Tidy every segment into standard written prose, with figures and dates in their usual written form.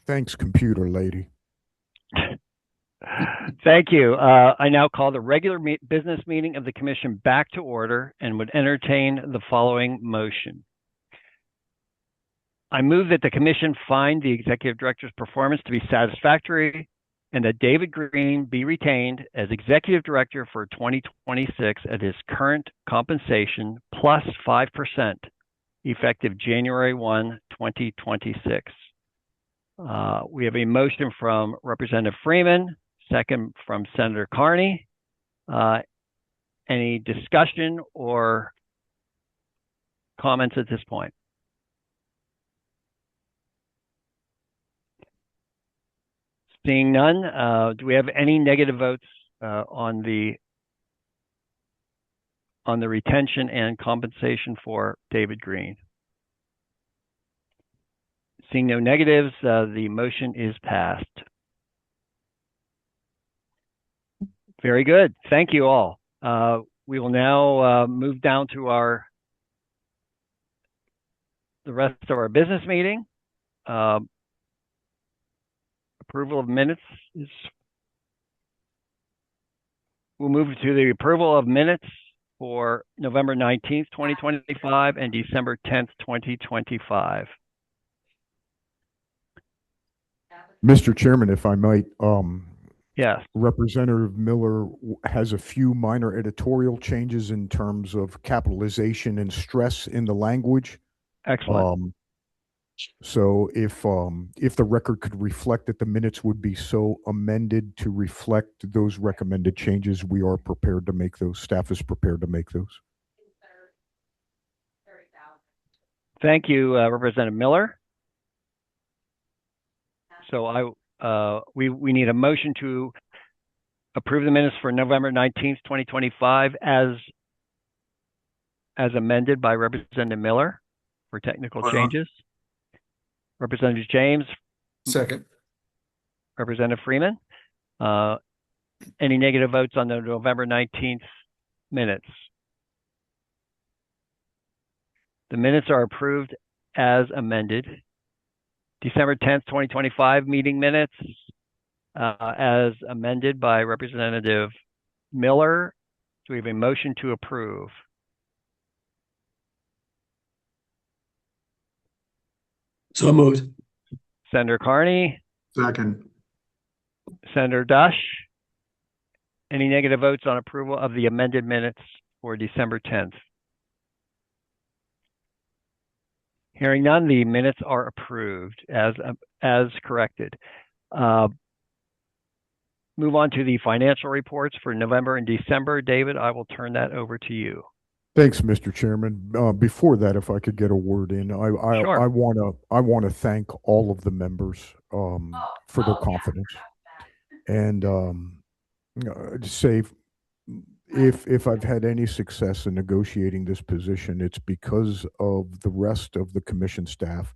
Thanks, computer lady. Thank you. I now call the regular business meeting of the commission back to order and would entertain the following motion. I move that the commission find the executive director's performance to be satisfactory and that David Green be retained as executive director for 2026 at his current compensation plus 5% effective January 1, 2026. We have a motion from Representative Freeman, second from Senator Carney. Any discussion or comments at this point? Seeing none, do we have any negative votes on the retention and compensation for David Green? Seeing no negatives, the motion is passed. Very good. Thank you all. We will now move down to the rest of our business meeting. Approval of minutes is. We'll move to the approval of minutes for November 19th, 2025 and December 10th, 2025. Mr. Chairman, if I might, Yes. Representative Miller has a few minor editorial changes in terms of capitalization and stress in the language. Excellent. So if the record could reflect that the minutes would be so amended to reflect those recommended changes, we are prepared to make those. Staff is prepared to make those. Thank you, Representative Miller. So we need a motion to approve the minutes for November 19th, 2025 as amended by Representative Miller for technical changes. Representative James. Second. Representative Freeman. Any negative votes on the November 19th minutes? The minutes are approved as amended. December 10th, 2025 meeting minutes as amended by Representative Miller. Do we have a motion to approve? So moved. Senator Carney. Second. Senator Dush. Any negative votes on approval of the amended minutes for December 10th? Hearing none, the minutes are approved as corrected. Move on to the financial reports for November and December. David, I will turn that over to you. Thanks, Mr. Chairman. Before that, if I could get a word in, Sure. I want to thank all of the members for their confidence, and say if I've had any success in negotiating this position, it's because of the rest of the commission staff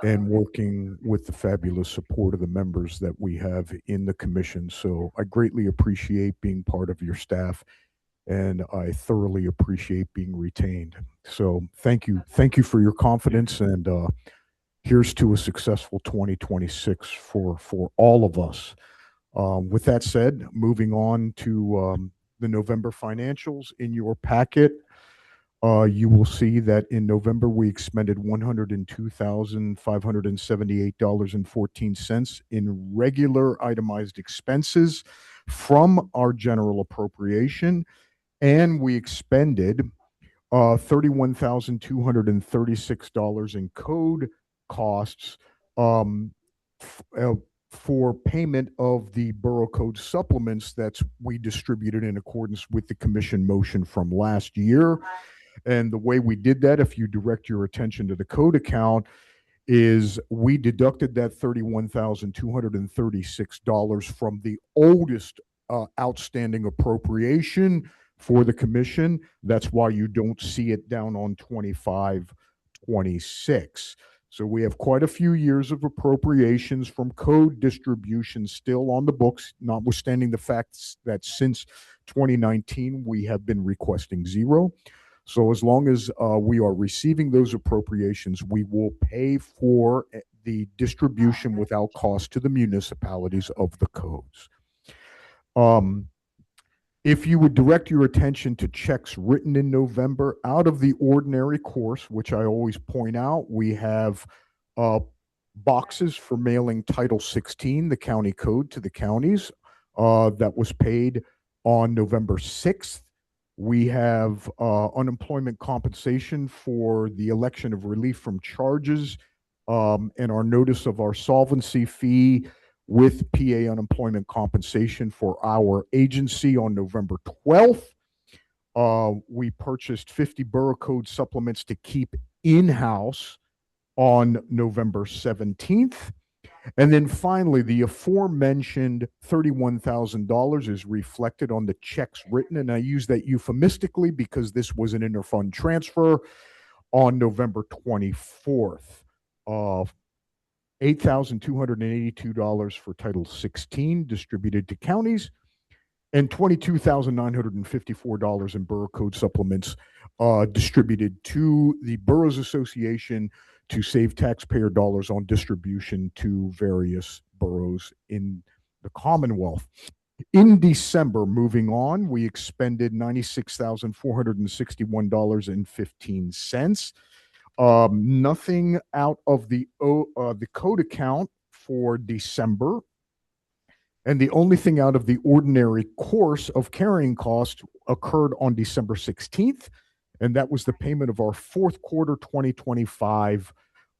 and working with the fabulous support of the members that we have in the commission. So I greatly appreciate being part of your staff, and I thoroughly appreciate being retained. So thank you for your confidence, and here's to a successful 2026 for all of us. With that said, moving on to the November financials in your packet, you will see that in November we expended $102,578.14 in regular itemized expenses from our general appropriation, and we expended $31,236 in code costs for payment of the borough code supplements that we distributed in accordance with the commission motion from last year. And the way we did that, if you direct your attention to the code account, is we deducted that $31,236 from the oldest outstanding appropriation for the commission. That's why you don't see it down on 25-26. So we have quite a few years of appropriations from code distribution still on the books, notwithstanding the fact that since 2019 we have been requesting zero. So as long as we are receiving those appropriations, we will pay for the distribution without cost to the municipalities of the codes. If you would direct your attention to checks written in November, out of the ordinary course, which I always point out, we have boxes for mailing Title 16, the county code, to the counties. That was paid on November 6th. We have unemployment compensation for the election of relief from charges, and our notice of our solvency fee with PA unemployment compensation for our agency on November 12th. We purchased 50 borough code supplements to keep in-house on November 17th. And then finally, the aforementioned $31,000 is reflected on the checks written, and I use that euphemistically because this was an interfund transfer on November 24th of $8,282 for Title 16 distributed to counties, and $22,954 in borough code supplements distributed to the Boroughs Association to save taxpayer dollars on distribution to various boroughs in the Commonwealth. In December, moving on, we expended $96,461.15. Nothing out of the code account for December. And the only thing out of the ordinary course of carrying cost occurred on December 16th. And that was the payment of our fourth quarter 2025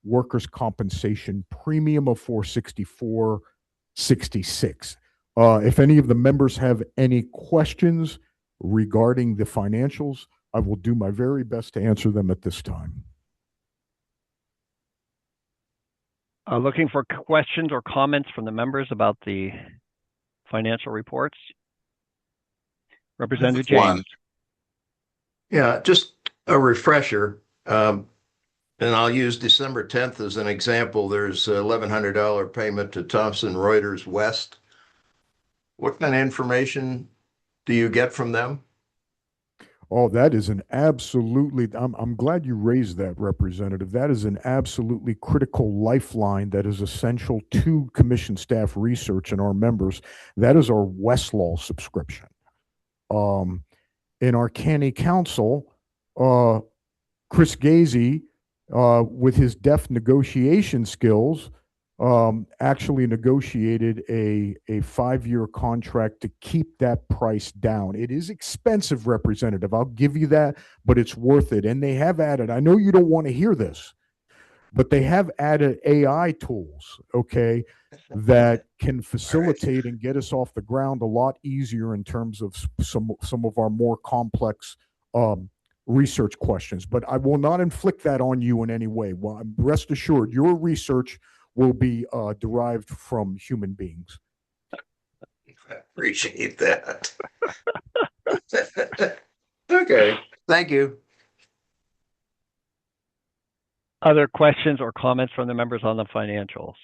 workers' compensation premium of $464.66. If any of the members have any questions regarding the financials, I will do my very best to answer them at this time. Looking for questions or comments from the members about the financial reports. Representative James. Yeah, just a refresher. And I'll use December 10th as an example. There's $1,100 payment to Thomson Reuters West. What kind of information do you get from them? Oh, that is an absolutely, I'm glad you raised that, Representative. That is an absolutely critical lifeline that is essential to commission staff research and our members. That is our Westlaw subscription. In our county council, Chris Gazy, with his deft negotiation skills, actually negotiated a 5-year contract to keep that price down. It is expensive, Representative. I'll give you that, but it's worth it. And they have added, I know you don't want to hear this, but they have added AI tools, okay, that can facilitate and get us off the ground a lot easier in terms of some of our more complex research questions. But I will not inflict that on you in any way. Well, rest assured, your research will be derived from human beings. I appreciate that. Okay, thank you. Other questions or comments from the members on the financials?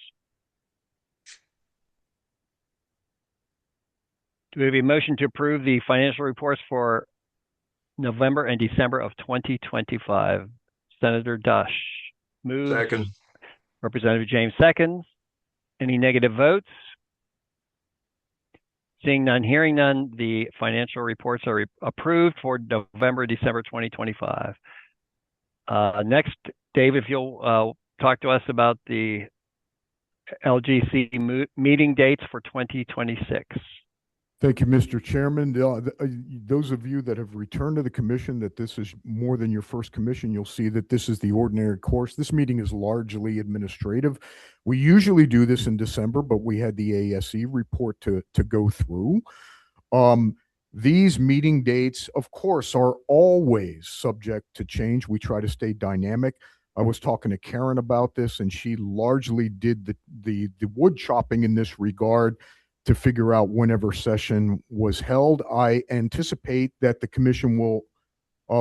Do we have a motion to approve the financial reports for November and December of 2025? Senator Dush moves. Second. Representative James seconds. Any negative votes? Seeing none, hearing none, the financial reports are approved for November, December 2025. Next, Dave, if you'll talk to us about the LGC meeting dates for 2026. Thank you, Mr. Chairman. Those of you that have returned to the commission, that this is more than your first commission, you'll see that this is the ordinary course. This meeting is largely administrative. We usually do this in December, but we had the ASE report to go through. These meeting dates, of course, are always subject to change. We try to stay dynamic. I was talking to Karen about this, and she largely did the wood chopping in this regard to figure out whenever session was held. I anticipate that the commission will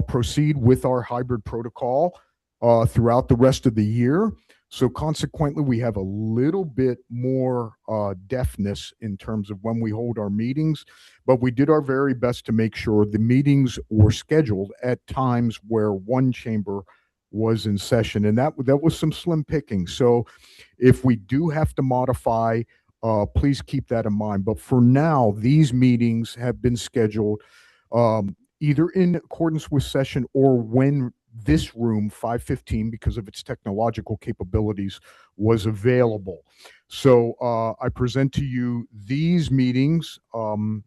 proceed with our hybrid protocol throughout the rest of the year. So consequently, we have a little bit more deftness in terms of when we hold our meetings, but we did our very best to make sure the meetings were scheduled at times where one chamber was in session, and that was some slim picking. So if we do have to modify, please keep that in mind. But for now, these meetings have been scheduled either in accordance with session or when this room 515, because of its technological capabilities, was available. So I present to you these meetings, and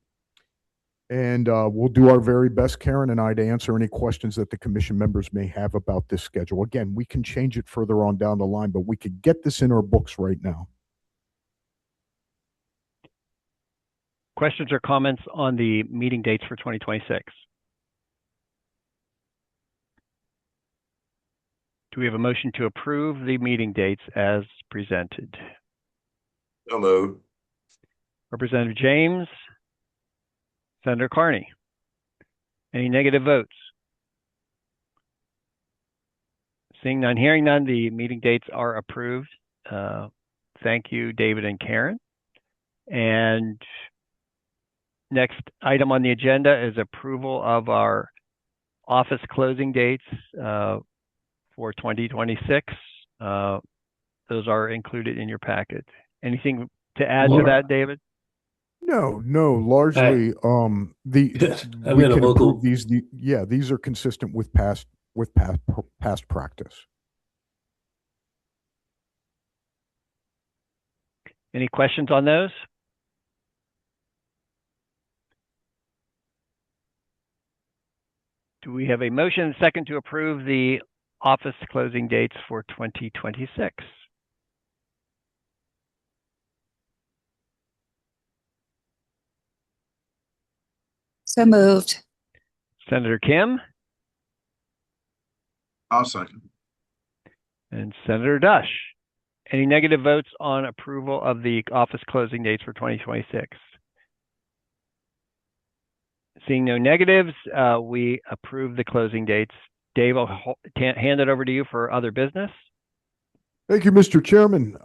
we'll do our very best, Karen and I, to answer any questions that the commission members may have about this schedule. Again, we can change it further on down the line, but we could get this in our books right now. Questions or comments on the meeting dates for 2026? Do we have a motion to approve the meeting dates as presented? So moved. Representative James, Senator Carney. Any negative votes? Seeing none, hearing none, the meeting dates are approved. Thank you, David and Karen. And next item on the agenda is approval of our office closing dates for 2026. Those are included in your packet. Anything to add to that, David? No, largely, I'm we gonna can vocal. approve these. Yeah, these are consistent with past practice. Any questions on those? Do we have a motion and second to approve the office closing dates for 2026? So moved. Senator Kim I'll second. and Senator Dush. Any negative votes on approval of the office closing dates for 2026? Seeing no negatives, we approve the closing dates. Dave, I'll hand it over to you for other business. Thank you, Mr. Chairman.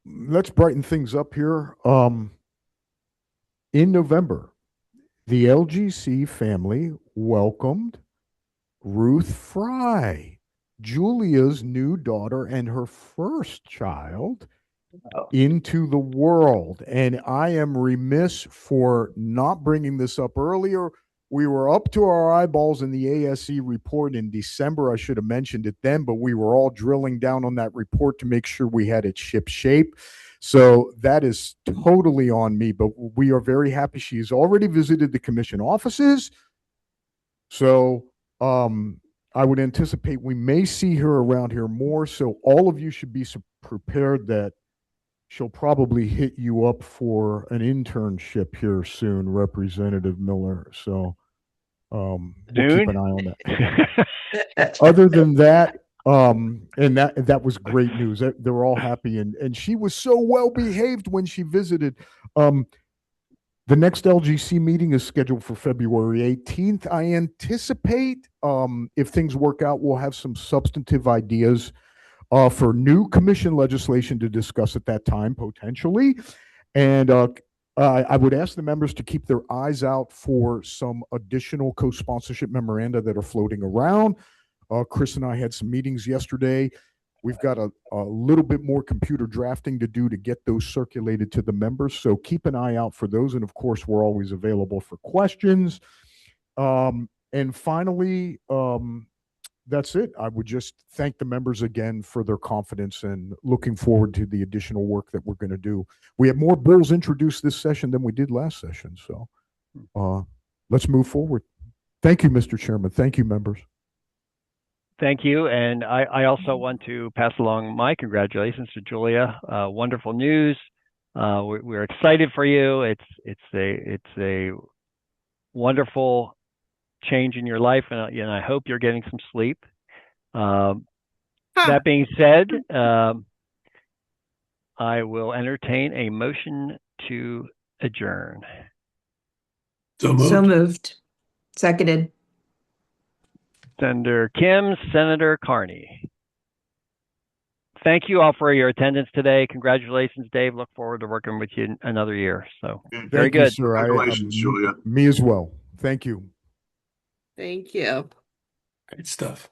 Let's brighten things up here. In November, the LGC family welcomed Ruth Fry, Julia's new daughter and her first child, into the world. And I am remiss for not bringing this up earlier. We were up to our eyeballs in the ASE report in December. I should have mentioned it then, but we were all drilling down on that report to make sure we had it ship shape. So that is totally on me, but we are very happy. She's already visited the commission offices. So I would anticipate we may see her around here more. So all of you should be prepared that she'll probably hit you up for an internship here soon, Representative Miller. So we'll keep an eye on that. Other than that, and that was great news. They were all happy, and she was so well behaved when she visited. The next LGC meeting is scheduled for February 18th. I anticipate, if things work out, we'll have some substantive ideas for new commission legislation to discuss at that time, potentially. And I would ask the members to keep their eyes out for some additional co-sponsorship memoranda that are floating around. Chris and I had some meetings yesterday. We've got a little bit more computer drafting to do to get those circulated to the members. So keep an eye out for those. And of course, we're always available for questions. And finally, that's it. I would just thank the members again for their confidence and looking forward to the additional work that we're going to do. We have more bills introduced this session than we did last session. So let's move forward. Thank you, Mr. Chairman. Thank you, members. Thank you. And I also want to pass along my congratulations to Julia. Wonderful news. We're excited for you. It's a wonderful change in your life, and I hope you're getting some sleep. That being said, I will entertain a motion to adjourn. So moved. So moved. Seconded. Senator Kim, Senator Carney. Thank you all for your attendance today. Congratulations, Dave. Look forward to working with you another year. So very Thank you, good. sir. Congratulations, Julia. Me as well. Thank you. Thank you. Great stuff.